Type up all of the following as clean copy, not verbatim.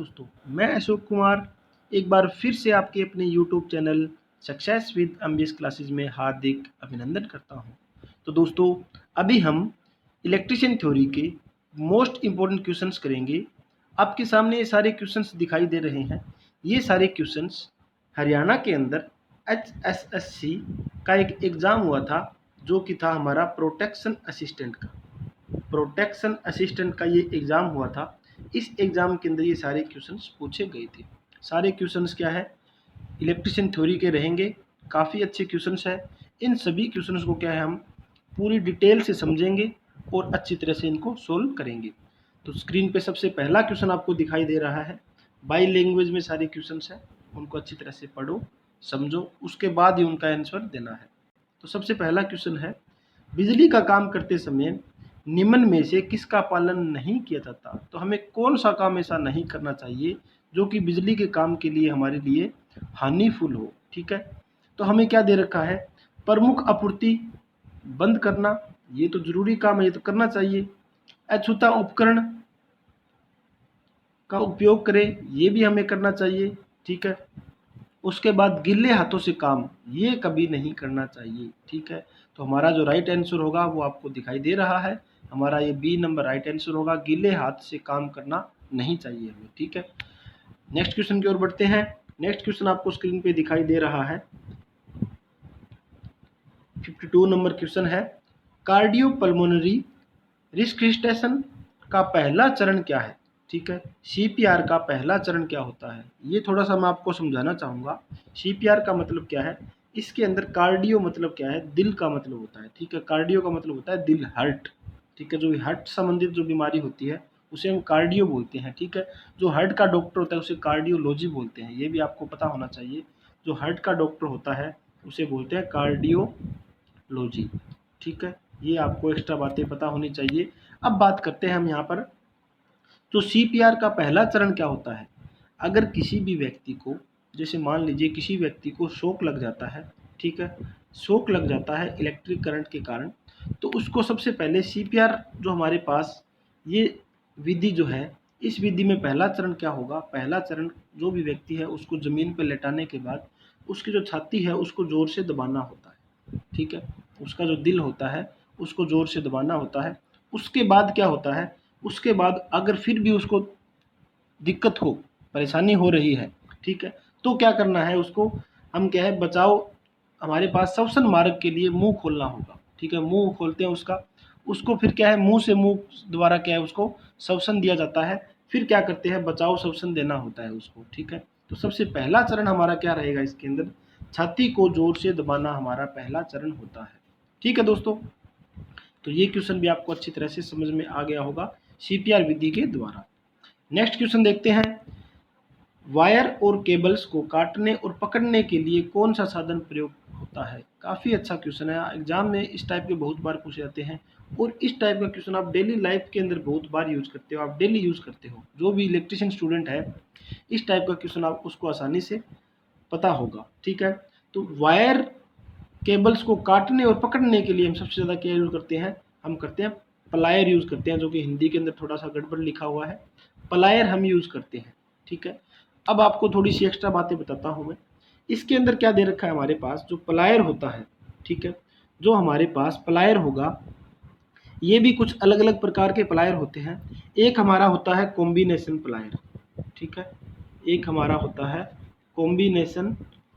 दोस्तों, मैं अशोक कुमार एक बार फिर से आपके अपने YouTube channel success with MBS classes में हार्दिक अभिनंदन करता हूं। तो दोस्तों, अभी हम इलेक्ट्रिशियन थ्योरी के मोस्ट इम्पोर्टेंट क्वेश्चंस करेंगे। आपके सामने ये सारे क्वेश्चंस दिखाई दे रहे हैं। ये सारे क्वेश्चंस हरियाणा के अंदर HSSC का एक एग्ज़ाम हुआ था, जो कि था हमारा प्रोटेक्शन असिस्टेंट का। प्रोटेक्शन असिस्टेंट का ये एग्ज़ाम हुआ था। इस एग्ज़ाम के अंदर ये सारे क्वेश्चंस पूछे गए थे। सारे क्वेश्चंस क्या है, इलेक्ट्रिशियन थ्योरी के रहेंगे। काफ़ी अच्छे क्वेश्चंस है। इन सभी क्वेश्चंस को क्या है, हम पूरी डिटेल से समझेंगे और अच्छी तरह से इनको सोल्व करेंगे। तो स्क्रीन पे सबसे पहला क्वेश्चन आपको दिखाई दे रहा है। बाई लैंग्वेज में सारे क्वेश्चंस हैं, उनको अच्छी तरह से पढ़ो, समझो, उसके बाद ही उनका आंसर देना है। तो सबसे पहला क्वेश्चन है, बिजली का काम करते समय निम्न में से किसका पालन नहीं किया जाता। तो हमें कौन सा काम ऐसा नहीं करना चाहिए जो कि बिजली के काम के लिए हमारे लिए हानिफुल हो। ठीक है, तो हमें क्या दे रखा है, प्रमुख आपूर्ति बंद करना, ये तो जरूरी काम है, ये तो करना चाहिए। अछूता उपकरण का उपयोग करें, ये भी हमें करना चाहिए। ठीक है, उसके बाद गिले हाथों से काम, ये कभी नहीं करना चाहिए। ठीक है, तो हमारा जो राइट आंसर होगा वो आपको दिखाई दे रहा है। हमारा ये बी नंबर राइट आंसर होगा, गिले हाथ से काम करना नहीं चाहिए हमें। ठीक है, नेक्स्ट क्वेश्चन की ओर बढ़ते हैं। नेक्स्ट क्वेश्चन आपको स्क्रीन पे दिखाई दे रहा है। 52 नंबर क्वेश्चन है, कार्डियोपल्मोनरी रिसक्रिस्टेशन का पहला चरण क्या है। ठीक है, सीपीआर का पहला चरण क्या होता है, ये थोड़ा सा मैं आपको समझाना चाहूँगा। सीपीआर का मतलब क्या है, इसके अंदर कार्डियो मतलब क्या है, दिल का मतलब होता है। ठीक है, कार्डियो का मतलब होता है दिल, हार्ट। ठीक है, जो हार्ट संबंधित जो बीमारी होती है उसे हम कार्डियो बोलते हैं। ठीक है, जो हार्ट का डॉक्टर होता है उसे कार्डियोलॉजी बोलते हैं, ये भी आपको पता होना चाहिए। जो हार्ट का डॉक्टर होता है उसे बोलते हैं कार्डियोलॉजी। ठीक है, ये आपको एक्स्ट्रा बातें पता होनी चाहिए। अब बात करते हैं हम यहाँ पर, तो सीपीआर का पहला चरण क्या होता है। अगर किसी भी व्यक्ति को, जैसे मान लीजिए किसी व्यक्ति को शॉक लग जाता है, ठीक है, शॉक लग जाता है इलेक्ट्रिक करंट के कारण, तो उसको सबसे पहले सीपीआर जो हमारे पास ये विधि जो है, इस विधि में पहला चरण क्या होगा, पहला चरण जो भी व्यक्ति है उसको ज़मीन पर लेटाने के बाद उसकी जो छाती है उसको ज़ोर से दबाना होता है। ठीक है, उसका जो दिल होता है उसको ज़ोर से दबाना होता है। उसके बाद क्या होता है, उसके बाद अगर फिर भी उसको दिक्कत हो, परेशानी हो रही है, ठीक है, तो क्या करना है, उसको हम क्या है, बचाओ हमारे पास श्वसन मार्ग के लिए मुंह खोलना होगा। ठीक है, मुंह खोलते हैं उसका, उसको फिर क्या है, मुंह से मुंह द्वारा क्या है उसको श्वसन दिया जाता है। फिर क्या करते हैं, बचाव श्वसन देना होता है उसको। ठीक है, तो सबसे पहला चरण हमारा क्या रहेगा, इसके अंदर छाती को जोर से दबाना हमारा पहला चरण होता है। ठीक है दोस्तों, तो ये क्वेश्चन भी आपको अच्छी तरह से समझ में आ गया होगा सीपीआर विधि के द्वारा। नेक्स्ट क्वेश्चन देखते हैं, वायर और केबल्स को काटने और पकड़ने के लिए कौन सा साधन प्रयोग होता है। काफ़ी अच्छा क्वेश्चन है, एग्जाम में इस टाइप के बहुत बार पूछे जाते हैं और इस टाइप का क्वेश्चन आप डेली लाइफ के अंदर बहुत बार यूज करते हो, आप डेली यूज करते हो। जो भी इलेक्ट्रिशियन स्टूडेंट है, इस टाइप का क्वेश्चन आप उसको आसानी से पता होगा। ठीक है, तो वायर केबल्स को काटने और पकड़ने के लिए हम सबसे ज़्यादा क्या यूज़ करते हैं, हम करते हैं प्लायर यूज़ करते हैं, जो कि हिंदी के अंदर थोड़ा सा गड़बड़ लिखा हुआ है, प्लायर हम यूज़ करते हैं। ठीक है, अब आपको थोड़ी सी एक्स्ट्रा बातें बताता हूँ मैं। इसके अंदर क्या दे रखा है हमारे पास, जो प्लायर होता है, ठीक है, जो हमारे पास प्लायर होगा, ये भी कुछ अलग अलग प्रकार के प्लायर होते हैं। एक हमारा होता है कॉम्बिनेशन प्लायर। ठीक है, एक हमारा होता है कॉम्बिनेशन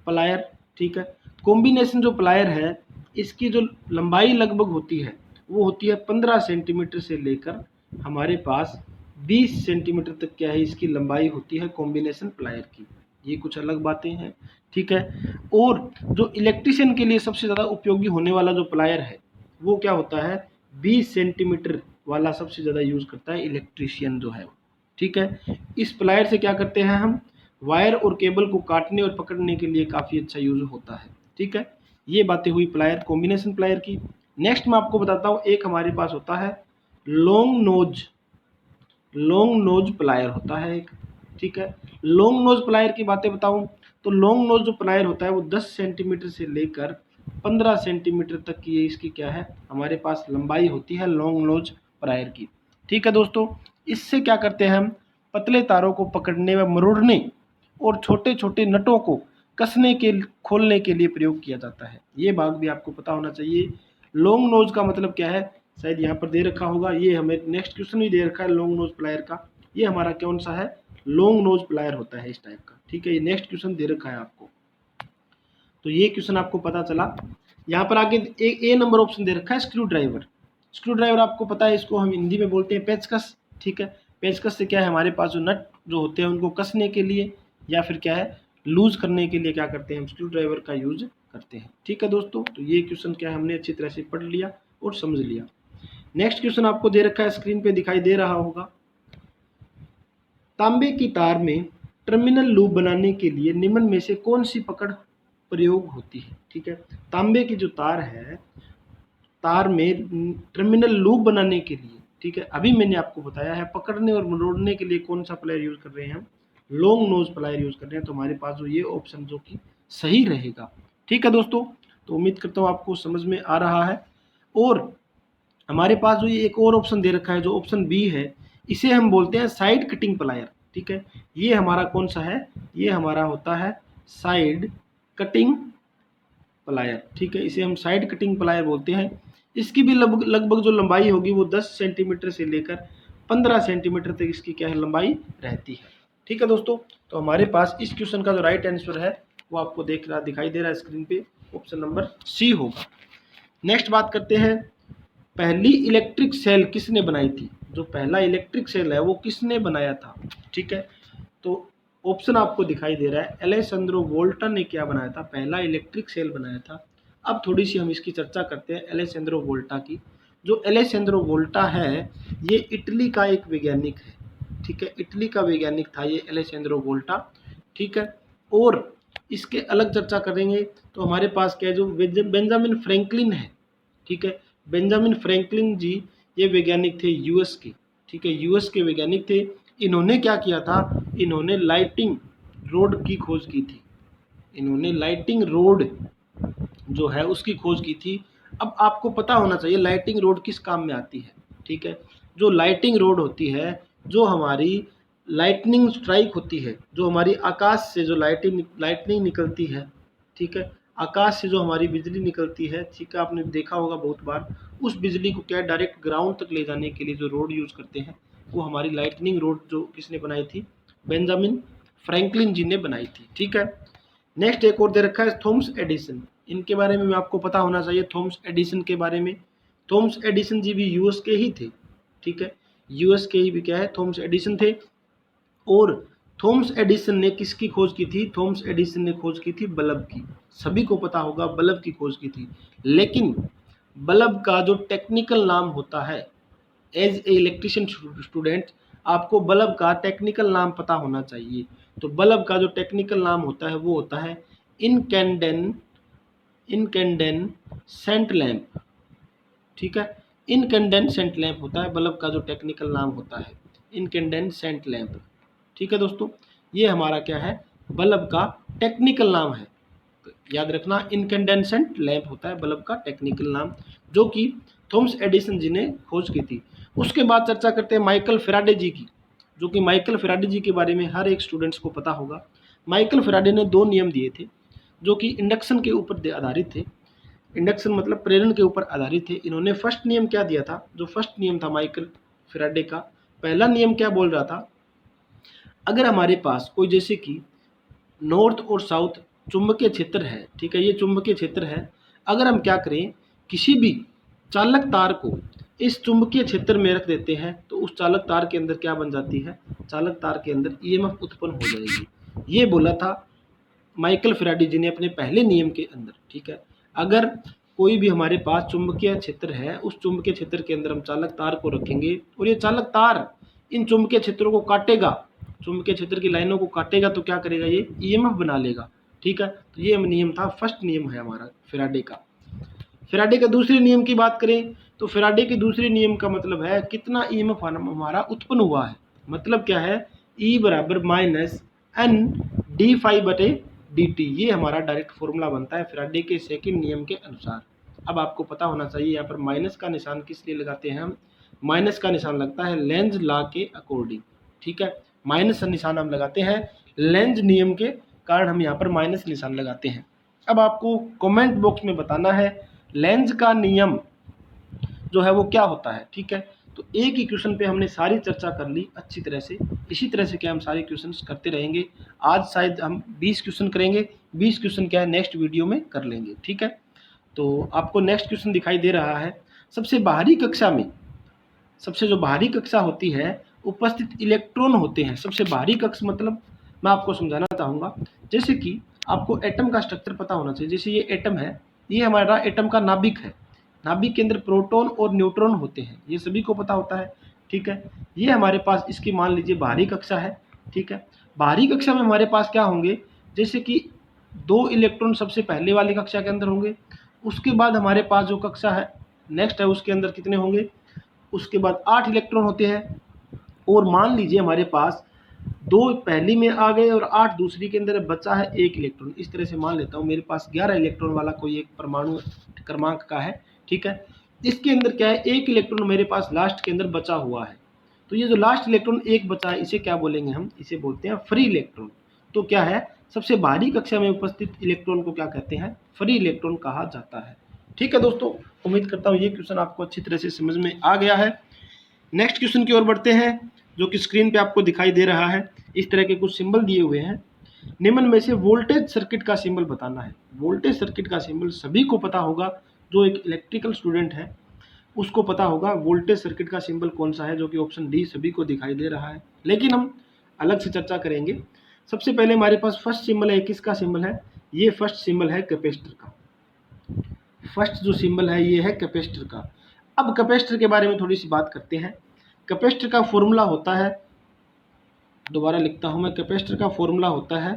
प्लायर। ठीक है, कॉम्बिनेशन जो प्लायर है, इसकी जो लंबाई लगभग होती है वो होती है 15 सेंटीमीटर से लेकर हमारे पास 20 सेंटीमीटर तक क्या है, इसकी लंबाई होती है कॉम्बिनेशन प्लायर की। ये कुछ अलग बातें हैं। ठीक है, और जो इलेक्ट्रिशियन के लिए सबसे ज़्यादा उपयोगी होने वाला जो प्लायर है वो क्या होता है, 20 सेंटीमीटर वाला सबसे ज़्यादा यूज़ करता है इलेक्ट्रिशियन जो है। ठीक है, इस प्लायर से क्या करते हैं हम, वायर और केबल को काटने और पकड़ने के लिए काफ़ी अच्छा यूज होता है। ठीक है, ये बातें हुई प्लायर, कॉम्बिनेशन प्लायर की। नेक्स्ट मैं आपको बताता हूँ, एक हमारे पास होता है लॉन्ग नोज प्लायर होता है एक। ठीक है, लॉन्ग नोज प्लायर की बातें बताऊं, तो लॉन्ग नोज जो प्लायर होता है वो 10 सेंटीमीटर से लेकर 15 सेंटीमीटर तक की ये इसकी क्या है, हमारे पास लंबाई होती है लॉन्ग नोज प्लायर की। ठीक है दोस्तों, इससे क्या करते हैं हम, पतले तारों को पकड़ने व मरोड़ने और छोटे छोटे नटों को कसने के खोलने के लिए प्रयोग किया जाता है। ये भाग भी आपको पता होना चाहिए। लॉन्ग नोज का मतलब क्या है, शायद यहाँ पर दे रखा होगा, ये हमें नेक्स्ट क्वेश्चन भी दे रखा है लॉन्ग नोज प्लायर का। ये हमारा कौन सा है, लॉन्ग नोज प्लायर होता है इस टाइप का, ठीक है। ये नेक्स्ट क्वेश्चन दे रखा है आपको, तो ये क्वेश्चन आपको पता चला। यहाँ पर आगे ए नंबर ऑप्शन दे रखा है स्क्रू ड्राइवर। स्क्रू ड्राइवर आपको पता है, इसको हम हिंदी में बोलते हैं पेचकस, ठीक है। पेचकस से क्या है, हमारे पास जो नट जो होते हैं उनको कसने के लिए या फिर क्या है लूज करने के लिए क्या करते हैं, हम स्क्रू ड्राइवर का यूज करते हैं, ठीक है दोस्तों। तो ये क्वेश्चन क्या है, हमने अच्छी तरह से पढ़ लिया और समझ लिया। नेक्स्ट क्वेश्चन आपको दे रखा है, स्क्रीन पे दिखाई दे रहा होगा। तांबे की तार में टर्मिनल लूप बनाने के लिए निम्न में से कौन सी पकड़ प्रयोग होती है, ठीक है। तांबे की जो तार है, तार में टर्मिनल लूप बनाने के लिए, ठीक है, अभी मैंने आपको बताया है पकड़ने और मरोड़ने के लिए कौन सा प्लायर यूज कर रहे हैं हम, लॉन्ग नोज प्लायर यूज कर रहे हैं। तो हमारे पास जो ये ऑप्शन जो कि सही रहेगा, ठीक है दोस्तों। तो उम्मीद करता हूँ आपको समझ में आ रहा है। और हमारे पास जो ये एक और ऑप्शन दे रखा है, जो ऑप्शन बी है, इसे हम बोलते हैं साइड कटिंग प्लायर, ठीक है। ये हमारा कौन सा है, ये हमारा होता है साइड कटिंग प्लायर, ठीक है। इसे हम साइड कटिंग प्लायर बोलते हैं। इसकी भी लगभग जो लंबाई होगी वो 10 सेंटीमीटर से लेकर 15 सेंटीमीटर तक इसकी क्या है लंबाई रहती है, ठीक है दोस्तों। तो हमारे पास इस क्वेश्चन का जो राइट आंसर है वो आपको दिखाई दे रहा है स्क्रीन पे, ऑप्शन नंबर सी होगा। नेक्स्ट बात करते हैं, पहली इलेक्ट्रिक सेल किसने बनाई थी। जो पहला इलेक्ट्रिक सेल है वो किसने बनाया था, ठीक है। तो ऑप्शन आपको दिखाई दे रहा है, एलेसेंद्रो वोल्टा ने क्या बनाया था, पहला इलेक्ट्रिक सेल बनाया था। अब थोड़ी सी हम इसकी चर्चा करते हैं एलेसेंद्रो वोल्टा की। जो एलेसेंद्रो वोल्टा है ये इटली का एक वैज्ञानिक है, ठीक है। इटली का वैज्ञानिक था ये एलेसेंद्रो वोल्टा, ठीक है। और इसके अलग चर्चा करेंगे तो हमारे पास क्या है, जो बेंजामिन फ्रैंकलिन है, ठीक है। बेंजामिन फ्रैंकलिन जी ये वैज्ञानिक थे यूएस के, ठीक है, यूएस के वैज्ञानिक थे। इन्होंने क्या किया था, इन्होंने लाइटिंग रोड की खोज की थी। इन्होंने लाइटिंग रोड जो है उसकी खोज की थी। अब आपको पता होना चाहिए लाइटिंग रोड किस काम में आती है, ठीक है। जो लाइटिंग रोड होती है, जो हमारी लाइटनिंग स्ट्राइक होती है, जो हमारी आकाश से जो लाइटनिंग निकलती है, ठीक है, आकाश से जो हमारी बिजली निकलती है, ठीक है, आपने देखा होगा बहुत बार, उस बिजली को क्या डायरेक्ट ग्राउंड तक ले जाने के लिए जो रोड यूज़ करते हैं वो हमारी लाइटनिंग रोड जो किसने बनाई थी, बेंजामिन फ्रैंकलिन जी ने बनाई थी, ठीक है। नेक्स्ट एक और दे रखा है थॉमस एडिसन। इनके बारे में आपको पता होना चाहिए, थॉमस एडिसन के बारे में। थॉमस एडिसन जी भी यूएस के ही थे, ठीक है, यूएस के ही भी क्या है थॉमस एडिसन थे। और थॉमस एडिसन ने किसकी खोज की थी, थॉमस एडिसन ने खोज की थी बल्ब की। सभी को पता होगा बल्ब की खोज की थी, लेकिन बल्ब का जो टेक्निकल नाम होता है, एज ए इलेक्ट्रिशियन स्टूडेंट आपको बल्ब का टेक्निकल नाम पता होना चाहिए। तो बल्ब का जो टेक्निकल नाम होता है वो होता है इनकैंडेसेंट लैंप, ठीक है। इनकैंडेसेंट लैंप होता है बल्ब का जो टेक्निकल नाम होता है, इनकैंडेसेंट लैंप, ठीक है दोस्तों। ये हमारा क्या है, बल्ब का टेक्निकल नाम है। तो याद रखना इनकैंडेसेंट लैंप होता है बल्ब का टेक्निकल नाम, जो कि थॉमस एडिसन जी ने खोज की थी। उसके बाद चर्चा करते हैं माइकल फैराडे जी की, जो कि माइकल फैराडे जी के बारे में हर एक स्टूडेंट्स को पता होगा। माइकल फैराडे ने 2 नियम दिए थे जो कि इंडक्शन के ऊपर आधारित थे। इंडक्शन मतलब प्रेरण के ऊपर आधारित थे। इन्होंने फर्स्ट नियम क्या दिया था, जो फर्स्ट नियम था माइकल फैराडे का, पहला नियम क्या बोल रहा था, अगर हमारे पास कोई जैसे कि नॉर्थ और साउथ चुंबकीय क्षेत्र है, ठीक है, ये चुंबकीय क्षेत्र है, अगर हम क्या करें किसी भी चालक तार को इस चुंबकीय क्षेत्र में रख देते हैं तो उस चालक तार के अंदर क्या बन जाती है, चालक तार के अंदर ईएमएफ उत्पन्न हो जाएगी। ये बोला था माइकल फैराडे जी ने अपने पहले नियम के अंदर, ठीक है। अगर कोई भी हमारे पास चुंबकीय क्षेत्र है, उस चुंबकीय क्षेत्र के अंदर हम चालक तार को रखेंगे और ये चालक तार इन चुंबकीय क्षेत्रों को काटेगा, चुंबकीय क्षेत्र की लाइनों को काटेगा तो क्या करेगा, ये ईएमएफ बना लेगा, ठीक है। तो ये नियम था, फर्स्ट नियम है हमारा फैराडे का। फैराडे के दूसरे नियम की बात करें तो फैराडे के दूसरे नियम का मतलब है कितना ईएमएफ हमारा उत्पन्न हुआ है, मतलब क्या है, E बराबर माइनस एन डी फाइव बटे डी टी। ये हमारा डायरेक्ट फॉर्मूला बनता है फैराडे के सेकंड नियम के अनुसार। अब आपको पता होना चाहिए यहाँ पर माइनस का निशान किस लिए लगाते हैं हम, माइनस का निशान लगता है लेंज लॉ के अकॉर्डिंग, ठीक है। माइनस निशान हम लगाते हैं, लेंज नियम के कारण हम यहाँ पर माइनस निशान लगाते हैं। अब आपको कमेंट बॉक्स में बताना है लेंज का नियम जो है वो क्या होता है, ठीक है। तो एक ही क्वेश्चन पे हमने सारी चर्चा कर ली अच्छी तरह से। इसी तरह से क्या हम सारे क्वेश्चन करते रहेंगे। आज शायद हम 20 क्वेश्चन करेंगे, 20 क्वेश्चन क्या है नेक्स्ट वीडियो में कर लेंगे, ठीक है। तो आपको नेक्स्ट क्वेश्चन दिखाई दे रहा है, सबसे बाहरी कक्षा में, सबसे जो बाहरी कक्षा होती है उपस्थित इलेक्ट्रॉन होते हैं। सबसे बाहरी कक्षा मतलब मैं आपको समझाना चाहूँगा, जैसे कि आपको एटम का स्ट्रक्चर पता होना चाहिए। जैसे ये एटम है, ये हमारा एटम का नाभिक है, नाभिक के अंदर प्रोटॉन और न्यूट्रॉन होते हैं, ये सभी को पता होता है, ठीक है। ये हमारे पास इसकी मान लीजिए बाहरी कक्षा है, ठीक है। बाहरी कक्षा में हमारे पास क्या होंगे, जैसे कि 2 इलेक्ट्रॉन सबसे पहले वाली कक्षा के अंदर होंगे, उसके बाद हमारे पास जो कक्षा है नेक्स्ट है उसके अंदर कितने होंगे, उसके बाद 8 इलेक्ट्रॉन होते हैं। और मान लीजिए हमारे पास 2 पहली में आ गए और 8 दूसरी के अंदर बचा है 1 इलेक्ट्रॉन। इस तरह से मान लेता हूँ मेरे पास 11 इलेक्ट्रॉन वाला कोई एक परमाणु क्रमांक का है, ठीक है। इसके अंदर क्या है, 1 इलेक्ट्रॉन मेरे पास लास्ट के अंदर बचा हुआ है। तो ये जो लास्ट इलेक्ट्रॉन 1 बचा है इसे क्या बोलेंगे हम, इसे बोलते हैं फ्री इलेक्ट्रॉन। तो क्या है, सबसे बाहरी कक्षा में उपस्थित इलेक्ट्रॉन को क्या कहते हैं, फ्री इलेक्ट्रॉन कहा जाता है, ठीक है दोस्तों। उम्मीद करता हूँ ये क्वेश्चन आपको अच्छी तरह से समझ में आ गया है। नेक्स्ट क्वेश्चन की ओर बढ़ते हैं, जो कि स्क्रीन पे आपको दिखाई दे रहा है। इस तरह के कुछ सिंबल दिए हुए हैं, निम्न में से वोल्टेज सर्किट का सिंबल बताना है। वोल्टेज सर्किट का सिंबल सभी को पता होगा, जो एक इलेक्ट्रिकल स्टूडेंट है उसको पता होगा वोल्टेज सर्किट का सिंबल कौन सा है, जो कि ऑप्शन डी सभी को दिखाई दे रहा है, लेकिन हम अलग से चर्चा करेंगे। सबसे पहले हमारे पास फर्स्ट सिंबल है, किसका सिंबल है, ये फर्स्ट सिंबल है कैपेसिटर का। फर्स्ट जो सिंबल है ये है कैपेसिटर का। अब कैपेसिटर के बारे में थोड़ी सी बात करते हैं। कैपेसिटर का फॉर्मूला होता है, दोबारा लिखता हूं मैं, कैपेसिटर का फॉर्मूला होता है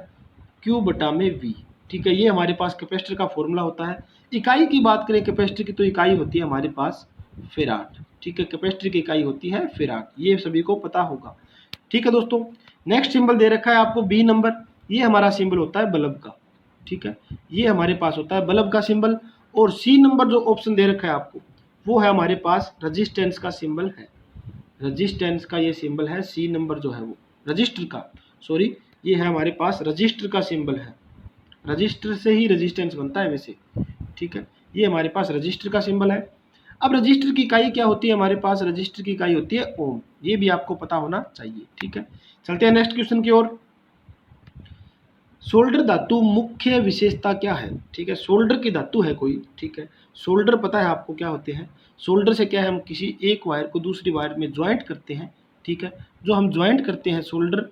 Q/V, ठीक है। ये हमारे पास कैपेसिटर का फॉर्मूला होता है। इकाई की बात करें कैपेसिटर की तो इकाई होती है हमारे पास फेराड, ठीक है। कैपेसिटर की इकाई होती है फेराड, ये सभी को पता होगा, ठीक है दोस्तों। नेक्स्ट सिंबल दे रखा है आपको बी नंबर, ये हमारा सिंबल होता है बल्ब का, ठीक है। ये हमारे पास होता है बल्ब का सिंबल। और सी नंबर जो ऑप्शन दे रखा है आपको वो है हमारे पास रजिस्टेंस का सिंबल है। रजिस्टेंस का ये सिंबल है, सी नंबर जो है वो रजिस्टर का, सॉरी ये है हमारे पास रजिस्टर का सिंबल है। रजिस्टर से ही रेजिस्टेंस बनता है वैसे, ठीक है। ये हमारे पास रजिस्टर का सिंबल है। अब रजिस्टर की इकाई क्या होती है, हमारे पास रजिस्टर की इकाई होती है ओम, ये भी आपको पता होना चाहिए, ठीक है। चलते हैं नेक्स्ट क्वेश्चन की ओर। सोल्डर धातु मुख्य विशेषता क्या है, ठीक है। सोल्डर की धातु है कोई, ठीक है। सोल्डर पता है आपको क्या होते हैं, सोल्डर से क्या है, हम किसी एक वायर को दूसरी वायर में ज्वाइंट करते हैं, ठीक है। जो हम ज्वाइंट करते हैं सोल्डर,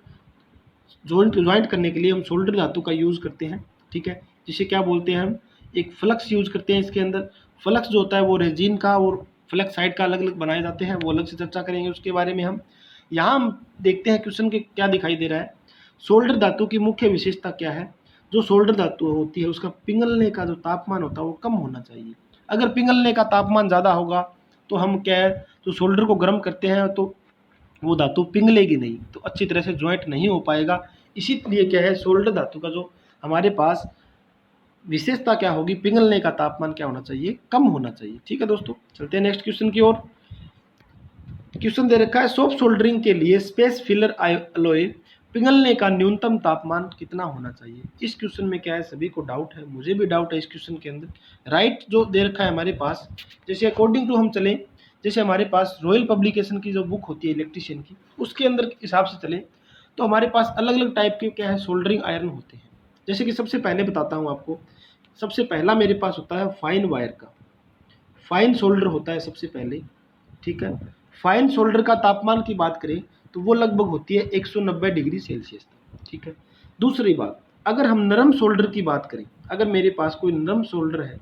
ज्वाइंट करने के लिए हम सोल्डर धातु का यूज़ करते हैं, ठीक है। जिसे क्या बोलते हैं हम, एक फ्लक्स यूज करते हैं इसके अंदर। फ्लक्स जो होता है वो रेजिन का और फ्लक्स साइड का अलग अलग बनाए जाते हैं, वो अलग से चर्चा करेंगे उसके बारे में हम। यहाँ हम देखते हैं क्वेश्चन के क्या दिखाई दे रहा है, सोल्डर धातु की मुख्य विशेषता क्या है। जो सोल्डर धातु होती है उसका पिघलने का जो तापमान होता है वो कम होना चाहिए। अगर पिघलने का तापमान ज़्यादा होगा तो हम क्या है, तो सोल्डर को गर्म करते हैं तो वो धातु पिघलेगी नहीं, तो अच्छी तरह से ज्वाइंट नहीं हो पाएगा। इसीलिए क्या है, सोल्डर धातु का जो हमारे पास विशेषता क्या होगी, पिघलने का तापमान क्या होना चाहिए, कम होना चाहिए, ठीक है दोस्तों। चलते हैं नेक्स्ट क्वेश्चन की ओर। क्वेश्चन दे रखा है सॉफ्ट सोल्डरिंग के लिए स्पेस फिलर एलॉय पिघलने का न्यूनतम तापमान कितना होना चाहिए। इस क्वेश्चन में क्या है, सभी को डाउट है, मुझे भी डाउट है इस क्वेश्चन के अंदर। राइट जो दे रखा है हमारे पास, जैसे अकॉर्डिंग टू हम चलें, जैसे हमारे पास रॉयल पब्लिकेशन की जो बुक होती है इलेक्ट्रिशियन की, उसके अंदर हिसाब से चलें तो हमारे पास अलग अलग टाइप के क्या है सोल्डरिंग आयरन होते हैं। जैसे कि सबसे पहले बताता हूँ आपको, सबसे पहला मेरे पास होता है फाइन वायर का, फाइन सोल्डर होता है सबसे पहले, ठीक है। फाइन सोल्डर का तापमान की बात करें तो वो लगभग होती है 190 डिग्री सेल्सियस तक, ठीक है। दूसरी बात, अगर हम नरम सोल्डर की बात करें, अगर मेरे पास कोई नरम सोल्डर है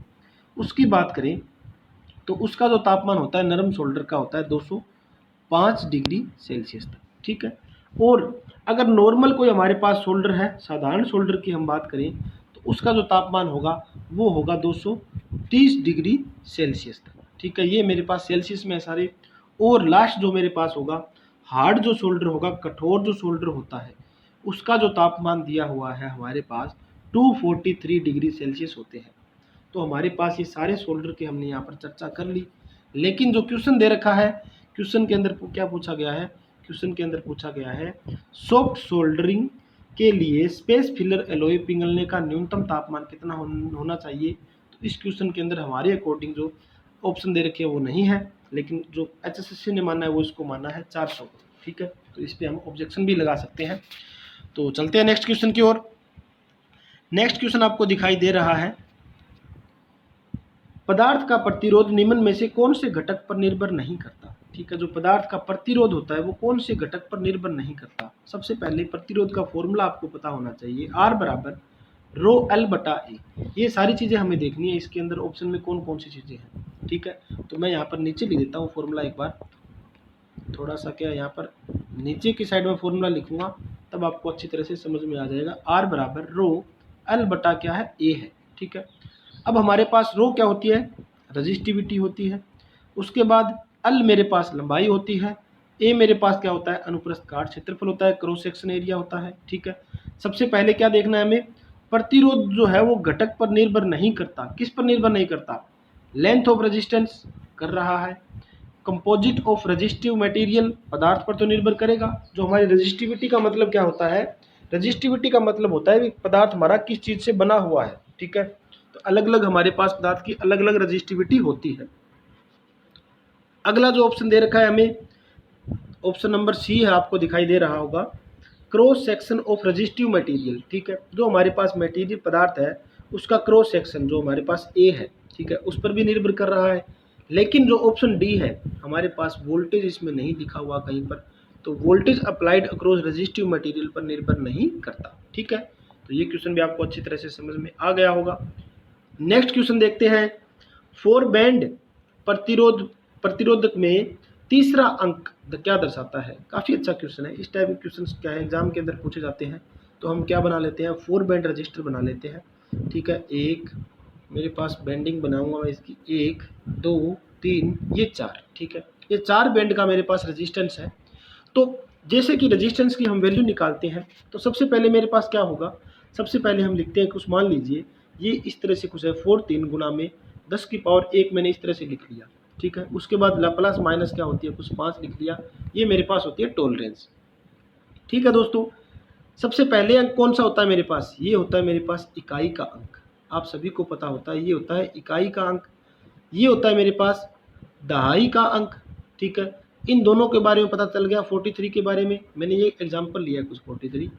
उसकी बात करें तो उसका जो तापमान होता है नरम सोल्डर का होता है 205 डिग्री सेल्सियस तक, ठीक है। और अगर नॉर्मल कोई हमारे पास सोल्डर है, साधारण सोल्डर की हम बात करें तो उसका जो तापमान होगा वो होगा 230 डिग्री सेल्सियस तक, ठीक है। ये मेरे पास सेल्सियस में है सारे। और लास्ट जो मेरे पास होगा हार्ड जो सोल्डर होगा, कठोर जो सोल्डर होता है, उसका जो तापमान दिया हुआ है हमारे पास 243 डिग्री सेल्सियस होते हैं। तो हमारे पास ये सारे सोल्डर की हमने यहाँ पर चर्चा कर ली। लेकिन जो क्वेश्चन दे रखा है, क्वेश्चन के अंदर क्या पूछा गया है, क्वेश्चन के अंदर पूछा गया है सॉफ्ट सोल्डरिंग के लिए स्पेस फिलर एलॉय पिघलने का न्यूनतम तापमान कितना होना चाहिए। तो इस क्वेश्चन के अंदर हमारे अकॉर्डिंग जो ऑप्शन दे रखे हैं वो नहीं है, लेकिन जो HSSC ने माना है वो इसको माना है 400। ठीक है, तो इस पर हम ऑब्जेक्शन भी लगा सकते हैं। तो चलते हैं नेक्स्ट क्वेश्चन की ओर। नेक्स्ट क्वेश्चन आपको दिखाई दे रहा है, पदार्थ का प्रतिरोध निम्न में से कौन से घटक पर निर्भर नहीं करता। ठीक है, जो पदार्थ का प्रतिरोध होता है वो कौन से घटक पर निर्भर नहीं करता। सबसे पहले प्रतिरोध का फॉर्मूला आपको पता होना चाहिए, R बराबर रो एल बटा ए। ये सारी चीज़ें हमें देखनी है, इसके अंदर ऑप्शन में कौन कौन सी चीज़ें हैं। ठीक है, तो मैं यहाँ पर नीचे लिख देता हूँ फॉर्मूला, एक बार थोड़ा सा क्या यहाँ पर नीचे की साइड में फॉर्मूला लिखूंगा, तब आपको अच्छी तरह से समझ में आ जाएगा। R बराबर रो एल बटा क्या है, ए है। ठीक है, अब हमारे पास रो क्या होती है, रजिस्टिविटी होती है। उसके बाद एल मेरे पास लंबाई होती है, ए मेरे पास क्या होता है, अनुप्रस्थ काट क्षेत्रफल होता है, क्रॉस सेक्शन एरिया होता है। ठीक है, सबसे पहले क्या देखना है हमें, प्रतिरोध जो है वो घटक पर निर्भर नहीं करता। किस पर निर्भर नहीं करता, लेंथ ऑफ रेजिस्टेंस कर रहा है। कंपोजिट ऑफ रेजिस्टिव मटेरियल, पदार्थ पर तो निर्भर करेगा। जो हमारी रेजिस्टिविटी का मतलब क्या होता है, रेजिस्टिविटी का मतलब होता है कि पदार्थ हमारा किस चीज़ से बना हुआ है। ठीक है, तो अलग अलग हमारे पास पदार्थ की अलग अलग रेजिस्टिविटी होती है। अगला जो ऑप्शन दे रखा है हमें, ऑप्शन नंबर सी है, आपको दिखाई दे रहा होगा, cross section of resistive material. ठीक है, जो हमारे पास मटेरियल पदार्थ है उसका क्रॉस सेक्शन जो हमारे पास ए है, ठीक है, उस पर भी निर्भर कर रहा है। लेकिन जो ऑप्शन डी है हमारे पास वोल्टेज इसमें नहीं दिखा हुआ कहीं पर, तो voltage applied across resistive material पर निर्भर नहीं करता। ठीक है, तो ये क्वेश्चन भी आपको अच्छी तरह से समझ में आ गया होगा। नेक्स्ट क्वेश्चन देखते हैं, फोर बैंड प्रतिरोधक में तीसरा अंक क्या दर्शाता है। काफ़ी अच्छा क्वेश्चन है, इस टाइप के क्वेश्चन क्या है एग्जाम के अंदर पूछे जाते हैं। तो हम क्या बना लेते हैं, फोर बैंड रजिस्टर बना लेते हैं। ठीक है, एक मेरे पास बैंडिंग बनाऊंगा मैं इसकी, 1 2 3 ये 4। ठीक है, ये 4 बैंड का मेरे पास रेजिस्टेंस है। तो जैसे कि रेजिस्टेंस की हम वैल्यू निकालते हैं, तो सबसे पहले मेरे पास क्या होगा, सबसे पहले हम लिखते हैं कुछ, मान लीजिए ये इस तरह से कुछ है, 4 3 गुना में 10 की पावर 1 मैंने इस तरह से लिख लिया। ठीक है, उसके बाद प्लस माइनस क्या होती है, कुछ 5 लिख लिया। ये मेरे पास होती है टॉलरेंस। ठीक है दोस्तों, सबसे पहले अंक कौन सा होता है मेरे पास, ये होता है मेरे पास इकाई का अंक। आप सभी को पता होता है, ये होता है इकाई का अंक। ये होता है मेरे पास दहाई का अंक। ठीक है, इन दोनों के बारे में पता चल गया। 43 के बारे में मैंने ये एग्जांपल लिया है कुछ 43।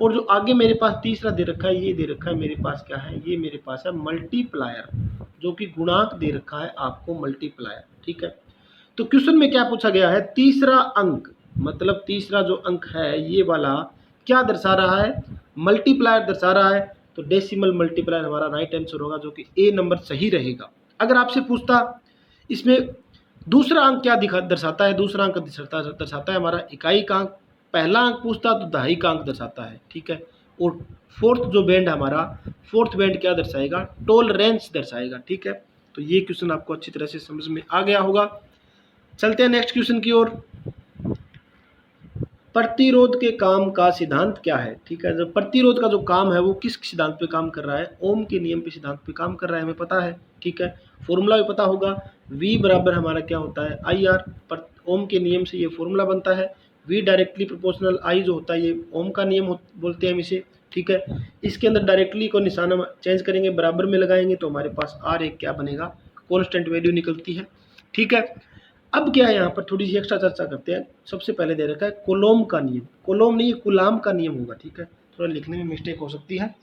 और जो आगे मेरे पास तीसरा दे रखा है, ये दे रखा है मेरे पास क्या है, ये मेरे पास है मल्टीप्लायर, जो कि गुणांक दे रखा है आपको मल्टीप्लायर। ठीक है, तो क्वेश्चन में क्या पूछा गया है, तीसरा अंक, मतलब तीसरा जो अंक है ये वाला क्या दर्शा रहा है, मल्टीप्लायर दर्शा रहा है। तो डेसिमल मल्टीप्लायर हमारा राइट आंसर होगा, जो कि ए नंबर सही रहेगा। अगर आपसे पूछता इसमें दूसरा अंक क्या दर्शाता है, दूसरा अंक दर्शाता है हमारा इकाई का अंक। पहला अंक पूछता तो दहाई का अंक दर्शाता है। ठीक है, और फोर्थ जो बैंड हमारा, फोर्थ बैंड क्या दर्शाएगा, टॉलरेंस दर्शाएगा। ठीक है, तो ये क्वेश्चन आपको अच्छी तरह से समझ में आ गया होगा। चलते हैं नेक्स्ट क्वेश्चन की ओर। प्रतिरोध के काम का सिद्धांत क्या है। ठीक है, जो प्रतिरोध का जो काम है वो किस सिद्धांत पे काम कर रहा है, ओम के नियम पे सिद्धांत पे काम कर रहा है, हमें पता है। ठीक है, फॉर्मूला भी पता होगा, V बराबर हमारा क्या होता है, IR। पर ओम के नियम से ये फॉर्मूला बनता है, V डायरेक्टली प्रोपोर्शनल, I जो होता है ये ओम का नियम बोलते हैं हम इसे। ठीक है, इसके अंदर डायरेक्टली को निशान हम चेंज करेंगे, बराबर में लगाएंगे तो हमारे पास R एक क्या बनेगा, कॉन्स्टेंट वैल्यू निकलती है। ठीक है, अब क्या है, यहाँ पर थोड़ी सी एक्स्ट्रा चर्चा करते हैं। सबसे पहले दे रखा है कोलोम का नियम, कोलोम नहीं कुलाम का नियम होगा। ठीक है, थोड़ा लिखने में मिस्टेक हो सकती है।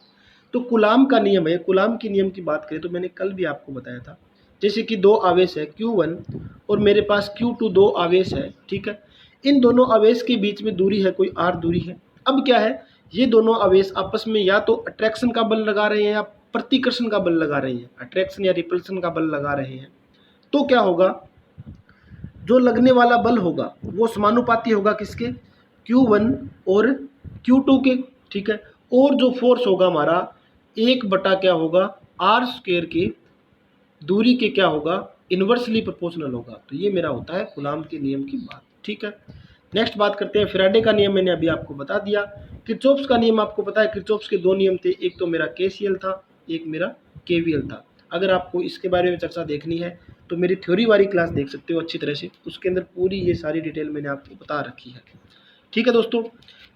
तो कुलाम का नियम है, कुलाम के नियम की बात करें तो मैंने कल भी आपको बताया था, जैसे कि दो आवेश है Q1 और मेरे पास Q2, दो आवेश है। ठीक है, इन दोनों आवेश के बीच में दूरी है, कोई R दूरी है। अब क्या है, ये दोनों आवेश आपस में या तो अट्रैक्शन का बल लगा रहे हैं या प्रतिकर्षण का बल लगा रहे हैं, अट्रैक्शन या रिपल्सन का बल लगा रहे हैं। तो क्या होगा, जो लगने वाला बल होगा वो समानुपाती होगा किसके, Q1 और Q2 के। ठीक है, और जो फोर्स होगा हमारा 1 बटा क्या होगा, R स्क्वायर के दूरी के क्या होगा, इन्वर्सली प्रोपोर्शनल होगा। तो ये मेरा होता है कूलॉम के नियम की बात। ठीक है, नेक्स्ट बात करते हैं फैराडे का नियम, मैंने अभी आपको बता दिया। किरचॉफ्स का नियम आपको पता है, किरचॉफ्स के दो नियम थे, एक तो मेरा KCL था, एक मेरा KVL था। अगर आपको इसके बारे में चर्चा देखनी है तो मेरी थ्योरी वाली क्लास देख सकते हो अच्छी तरह से, उसके अंदर पूरी ये सारी डिटेल मैंने आपको बता रखी है। ठीक है दोस्तों,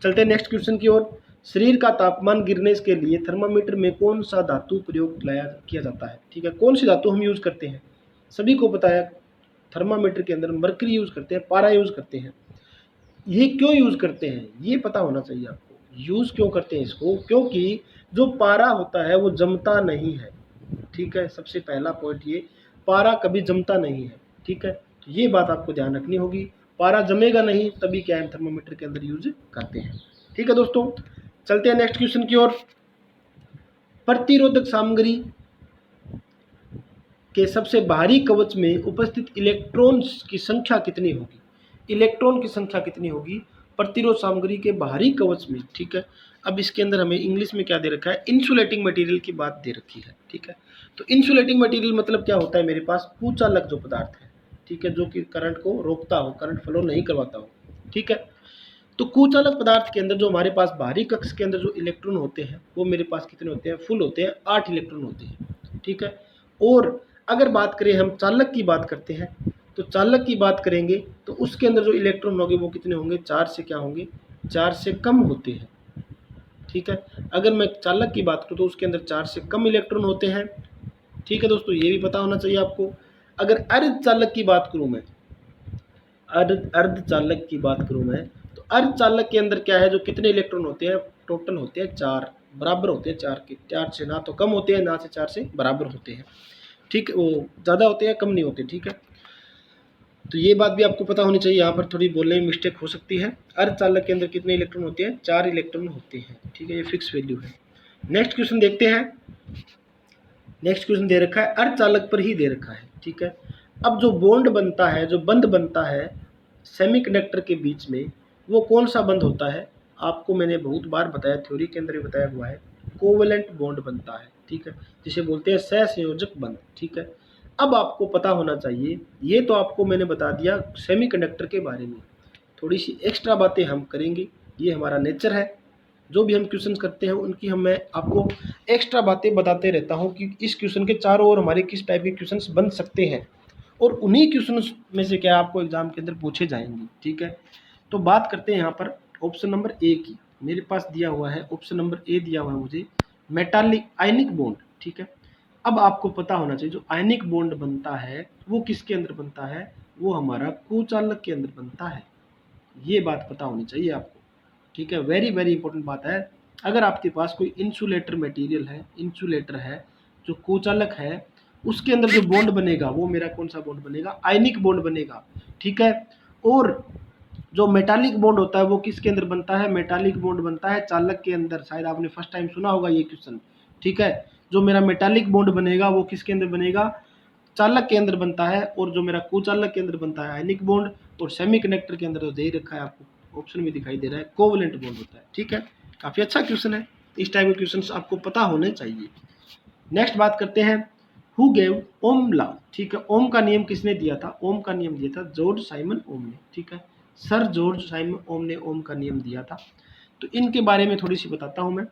चलते हैं नेक्स्ट क्वेश्चन की ओर। शरीर का तापमान गिरने के लिए थर्मामीटर में कौन सा धातु प्रयोग किया जाता है? ठीक है, कौन सी धातु हम यूज़ करते हैं? सभी को पता है थर्मामीटर के अंदर मरकरी यूज़ करते हैं, पारा यूज़ करते हैं। ये क्यों यूज़ करते हैं ये पता होना चाहिए आपको। यूज़ क्यों करते हैं इसको? क्योंकि जो पारा होता है वो जमता नहीं है। ठीक है, सबसे पहला पॉइंट ये, पारा कभी जमता नहीं है। ठीक है, तो ये बात आपको ध्यान रखनी होगी। पारा जमेगा नहीं, तभी क्या है थर्मामीटर के अंदर यूज करते हैं। ठीक है दोस्तों, चलते हैं नेक्स्ट क्वेश्चन की ओर। प्रतिरोधक सामग्री के सबसे बाहरी कवच में उपस्थित इलेक्ट्रॉन्स की संख्या कितनी होगी? इलेक्ट्रॉन की संख्या कितनी होगी प्रतिरोध सामग्री के बाहरी कवच में? ठीक है, अब इसके अंदर हमें इंग्लिश में क्या दे रखा है, इंसुलेटिंग मटेरियल की बात दे रखी है। ठीक है, तो इंसुलेटिंग मटेरियल मतलब क्या होता है, मेरे पास कुचालक जो पदार्थ है, ठीक है, जो कि करंट को रोकता हो, करंट फ्लो नहीं करवाता हो। ठीक है, तो कुचालक पदार्थ के अंदर जो हमारे पास बाहरी कक्ष के अंदर जो इलेक्ट्रॉन होते हैं वो मेरे पास कितने होते हैं? फुल होते हैं, 8 इलेक्ट्रॉन होते हैं। ठीक है, और अगर बात करें हम चालक की बात करते हैं, तो चालक की बात करेंगे तो उसके अंदर जो इलेक्ट्रॉन होंगे वो कितने होंगे? 4 से क्या होंगे? 4 से कम होते हैं। ठीक है, अगर मैं चालक की बात करूँ तो उसके अंदर 4 से कम इलेक्ट्रॉन होते हैं। ठीक है दोस्तों, ये भी पता होना चाहिए आपको। अगर अर्धचालक की बात करूँ मैं, अर्धचालक की बात करूँ मैं, तो अर्धचालक के अंदर क्या है, जो कितने इलेक्ट्रॉन होते हैं? टोटल होते हैं 4, बराबर होते हैं 4 के। 4 से ना तो कम होते हैं, ना से 4 से बराबर होते हैं। ठीक है, वो ज़्यादा होते हैं, कम नहीं होते। ठीक है, तो ये बात भी आपको पता होनी चाहिए। यहाँ पर थोड़ी बोलने में मिस्टेक हो सकती है। अर्धचालक के अंदर कितने इलेक्ट्रॉन होते हैं? 4 इलेक्ट्रॉन होते हैं। ठीक है, ये फिक्स वैल्यू है। नेक्स्ट क्वेश्चन देखते हैं। नेक्स्ट क्वेश्चन दे रखा है, अर्धचालक पर ही दे रखा है। ठीक है, अब जो बॉन्ड बनता है, जो बंध बनता है सेमीकंडक्टर के बीच में, वो कौन सा बंध होता है? आपको मैंने बहुत बार बताया, थ्योरी के अंदर भी बताया हुआ है, कोवेलेंट बॉन्ड बनता है। ठीक है, जिसे बोलते हैं सहसंयोजक बंध। ठीक है, अब आपको पता होना चाहिए, ये तो आपको मैंने बता दिया सेमीकंडक्टर के बारे में, थोड़ी सी एक्स्ट्रा बातें हम करेंगे, ये हमारा नेचर है। जो भी हम क्वेश्चन करते हैं उनकी मैं आपको एक्स्ट्रा बातें बताते रहता हूँ कि इस क्वेश्चन के चारों ओर हमारे किस टाइप के क्वेश्चन बन सकते हैं, और उन्हीं क्वेश्चन में से क्या आपको एग्जाम के अंदर पूछे जाएंगे। ठीक है, तो बात करते हैं यहाँ पर ऑप्शन नंबर ए की। मेरे पास दिया हुआ है ऑप्शन नंबर ए, दिया हुआ है मुझे मेटालिक आयनिक बॉन्ड। ठीक है, अब आपको पता होना चाहिए जो आयनिक बॉन्ड बनता है वो किसके अंदर बनता है? वो हमारा कुचालक के अंदर बनता है। ये बात पता होनी चाहिए आपको। ठीक है, वेरी वेरी इंपॉर्टेंट बात है। अगर आपके पास कोई इंसुलेटर मटेरियल है, इंसुलेटर है, जो कुचालक है, उसके अंदर जो बॉन्ड बनेगा वो मेरा कौन सा बॉन्ड बनेगा? आयनिक बॉन्ड बनेगा। ठीक है, और जो मेटालिक बॉन्ड होता है वो किसके अंदर बनता है? मेटालिक बॉन्ड बनता है चालक के अंदर। शायद आपने फर्स्ट टाइम सुना होगा ये क्वेश्चन। ठीक है, जो मेरा मेटालिक बॉन्ड बनेगा वो किसके अंदर बनेगा? चालक के अंदर बनता है। और जो मेरा कुचालक के अंदर बनता है आयनिक बॉन्ड, और सेमीकंडक्टर के अंदर तो दे रखा है आपको, ऑप्शन में दिखाई दे रहा है, कोवेलेंट बॉन्ड होता है। ठीक है, काफ़ी अच्छा क्वेश्चन है, इस टाइप के क्वेश्चन आपको पता होने चाहिए। नेक्स्ट बात करते हैं, हु गेव ओम लॉ। ठीक है, ओम का नियम किसने दिया था? ओम का नियम दिया था जॉर्ज साइमन ओम ने। ठीक है, सर जॉर्ज साइमन ओम ने ओम का नियम दिया था। तो इनके बारे में थोड़ी सी बताता हूँ मैं।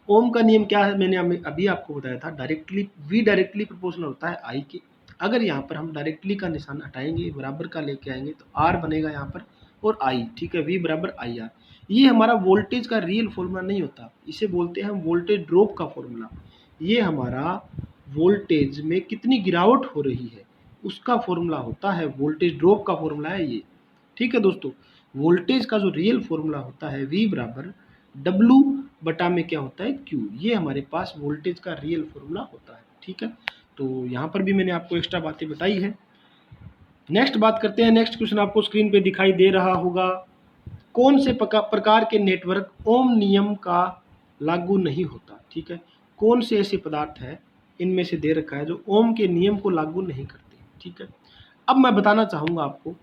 ओम का नियम क्या है? मैंने अभी आपको बताया था, डायरेक्टली वी डायरेक्टली प्रोपोर्शनल होता है आई के। अगर यहाँ पर हम डायरेक्टली का निशान हटाएंगे, बराबर का लेके आएंगे, तो आर बनेगा यहाँ पर और आई। ठीक है, वी बराबर आई आर। ये हमारा वोल्टेज का रियल फॉर्मूला नहीं होता, इसे बोलते हैं हम वोल्टेज ड्रॉप का फॉर्मूला। ये हमारा वोल्टेज में कितनी गिरावट हो रही है उसका फॉर्मूला होता है, वोल्टेज ड्रॉप का फॉर्मूला है ये। ठीक है दोस्तों, वोल्टेज का जो रियल फॉर्मूला होता है V बराबर W बटा में क्या होता है? Q। ये हमारे पास वोल्टेज का रियल फॉर्मूला होता है। ठीक है, तो यहाँ पर भी मैंने आपको एक्स्ट्रा बातें बताई है। नेक्स्ट बात करते हैं। नेक्स्ट क्वेश्चन आपको स्क्रीन पे दिखाई दे रहा होगा, कौन से प्रकार के नेटवर्क ओम नियम का लागू नहीं होता? ठीक है, कौन से ऐसे पदार्थ है इनमें से दे रखा है जो ओम के नियम को लागू नहीं करते? ठीक है, अब मैं बताना चाहूँगा आपको,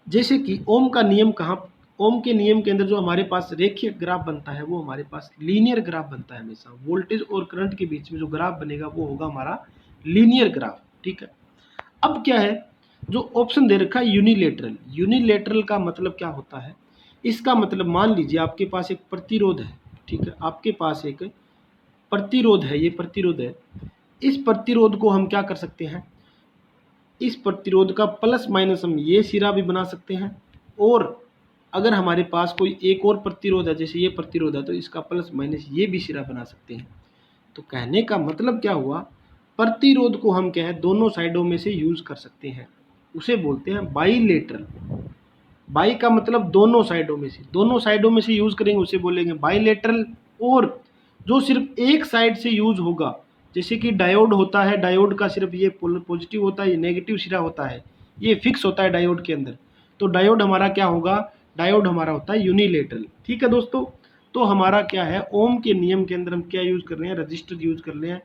जैसे कि ओम का नियम ओम के नियम के अंदर जो हमारे पास रेखीय ग्राफ बनता है वो हमारे पास लीनियर ग्राफ बनता है हमेशा। वोल्टेज और करंट के बीच में जो ग्राफ बनेगा वो होगा हमारा लीनियर ग्राफ। ठीक है, अब क्या है, जो ऑप्शन दे रखा है यूनिलेटरल। यूनिलेटरल का मतलब क्या होता है? इसका मतलब मान लीजिए आपके पास एक प्रतिरोध है। ठीक है, आपके पास एक प्रतिरोध है, ये प्रतिरोध है, इस प्रतिरोध को हम क्या कर सकते हैं, इस प्रतिरोध का प्लस माइनस हम ये सिरा भी बना सकते हैं, और अगर हमारे पास कोई एक और प्रतिरोध है, जैसे ये प्रतिरोध है, तो इसका प्लस माइनस ये भी सिरा बना सकते हैं। तो कहने का मतलब क्या हुआ, प्रतिरोध को हम क्या है दोनों साइडों में से यूज कर सकते हैं, उसे बोलते हैं बाईलेटरल। बाई का मतलब दोनों साइडों में से, दोनों साइडों में से यूज करेंगे उसे बोलेंगे बाईलेटरल। और जो सिर्फ एक साइड से यूज होगा, जैसे कि डायोड होता है, डायोड का सिर्फ ये पॉजिटिव होता है, ये नेगेटिव सिरा होता है, ये फिक्स होता है डायोड के अंदर। तो डायोड हमारा क्या होगा, डायोड हमारा होता है यूनिलेटरल। ठीक है दोस्तों, तो हमारा क्या है, ओम के नियम के अंदर हम क्या यूज कर रहे हैं, रजिस्टर यूज कर रहे हैं।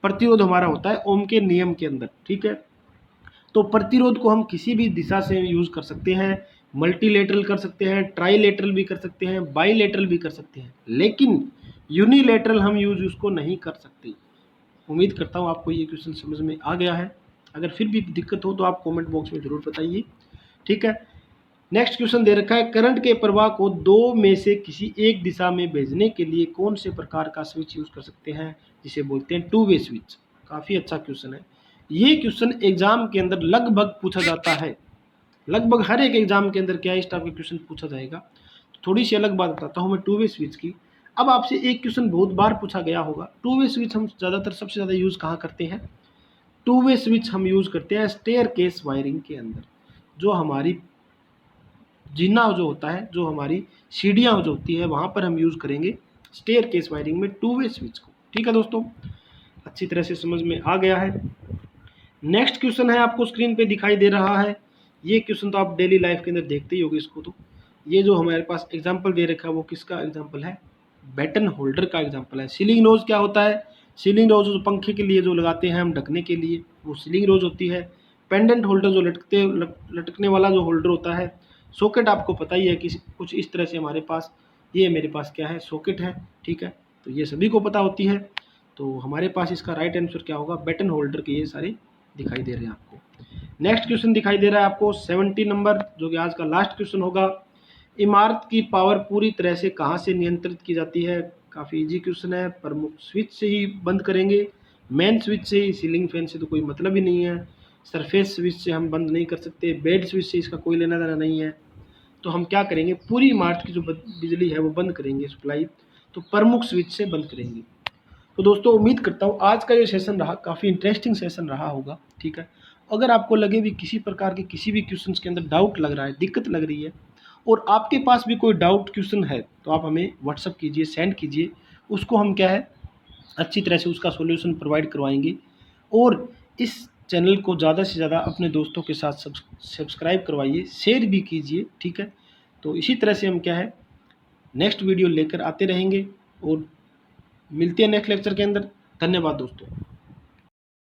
प्रतिरोध हमारा होता है ओम के नियम के अंदर। ठीक है, तो प्रतिरोध को हम किसी भी दिशा से यूज कर सकते हैं, मल्टीलेटरल कर सकते हैं, ट्राईलेटरल भी कर सकते हैं, बाईलेटरल भी कर सकते हैं, लेकिन यूनिलेटरल हम यूज उसको नहीं कर सकते। उम्मीद करता हूँ आपको ये क्वेश्चन समझ में आ गया है। अगर फिर भी दिक्कत हो तो आप कमेंट बॉक्स में जरूर बताइए। ठीक है, नेक्स्ट क्वेश्चन दे रखा है, करंट के प्रवाह को दो में से किसी एक दिशा में भेजने के लिए कौन से प्रकार का स्विच यूज कर सकते हैं, जिसे बोलते हैं टू वे स्विच। काफी अच्छा क्वेश्चन है। ये क्वेश्चन एग्जाम के अंदर लगभग पूछा जाता है, लगभग हर एक एग्जाम के अंदर क्या इस टाइप का क्वेश्चन पूछा जाएगा। थोड़ी सी अलग बात बताता हूँ मैं टू वे स्विच की। अब आपसे एक क्वेश्चन बहुत बार पूछा गया होगा, टू वे स्विच हम ज़्यादातर सबसे ज़्यादा यूज़ कहाँ करते हैं, टू वे स्विच हम यूज़ करते हैं स्टेयर केस वायरिंग के अंदर। जो हमारी जीना जो होता है, जो हमारी सीढ़ियाँ जो होती है, वहाँ पर हम यूज़ करेंगे स्टेयर केस वायरिंग में टू वे स्विच को। ठीक है दोस्तों, अच्छी तरह से समझ में आ गया है। नेक्स्ट क्वेश्चन है, आपको स्क्रीन पे दिखाई दे रहा है। ये क्वेश्चन तो आप डेली लाइफ के अंदर देखते ही होगे इसको। तो ये जो हमारे पास एग्जांपल दे रखा है वो किसका एग्जांपल है, बैटन होल्डर का एग्जांपल है। सीलिंग रोज क्या होता है, सीलिंग रोज जो पंखे के लिए जो लगाते हैं हम ढकने के लिए, वो सीलिंग रोज होती है। पेंडेंट होल्डर जो लटकने वाला जो होल्डर होता है। सॉकेट आपको पता ही है कि कुछ इस तरह से हमारे पास, ये मेरे पास क्या है, सॉकेट है। ठीक है, तो ये सभी को पता होती है। तो हमारे पास इसका राइट आंसर क्या होगा, बैटन होल्डर के ये सारे दिखाई दे रहे हैं आपको। नेक्स्ट क्वेश्चन दिखाई दे रहा है आपको 70 नंबर, जो कि आज का लास्ट क्वेश्चन होगा। इमारत की पावर पूरी तरह से कहाँ से नियंत्रित की जाती है। काफ़ी इजी क्वेश्चन है। प्रमुख स्विच से ही बंद करेंगे, मेन स्विच से ही, सीलिंग फैन से तो कोई मतलब ही नहीं है। सरफेस स्विच से हम बंद नहीं कर सकते, बेड स्विच से इसका कोई लेना देना नहीं है। तो हम क्या करेंगे, पूरी इमारत की जो बिजली है वो बंद करेंगे, सप्लाई, तो प्रमुख स्विच से बंद करेंगे। तो दोस्तों उम्मीद करता हूँ आज का ये सेशन रहा, काफ़ी इंटरेस्टिंग सेशन रहा होगा। ठीक है, अगर आपको लगे भी किसी प्रकार के किसी भी क्वेश्चन के अंदर डाउट लग रहा है, दिक्कत लग रही है, और आपके पास भी कोई डाउट क्वेश्चन है, तो आप हमें व्हाट्सअप कीजिए, सेंड कीजिए। उसको हम क्या है अच्छी तरह से उसका सॉल्यूशन प्रोवाइड करवाएंगे। और इस चैनल को ज़्यादा से ज़्यादा अपने दोस्तों के साथ सब्सक्राइब करवाइए, शेयर भी कीजिए। ठीक है, तो इसी तरह से हम क्या है नेक्स्ट वीडियो लेकर आते रहेंगे, और मिलते हैं नेक्स्ट लेक्चर के अंदर। धन्यवाद दोस्तों।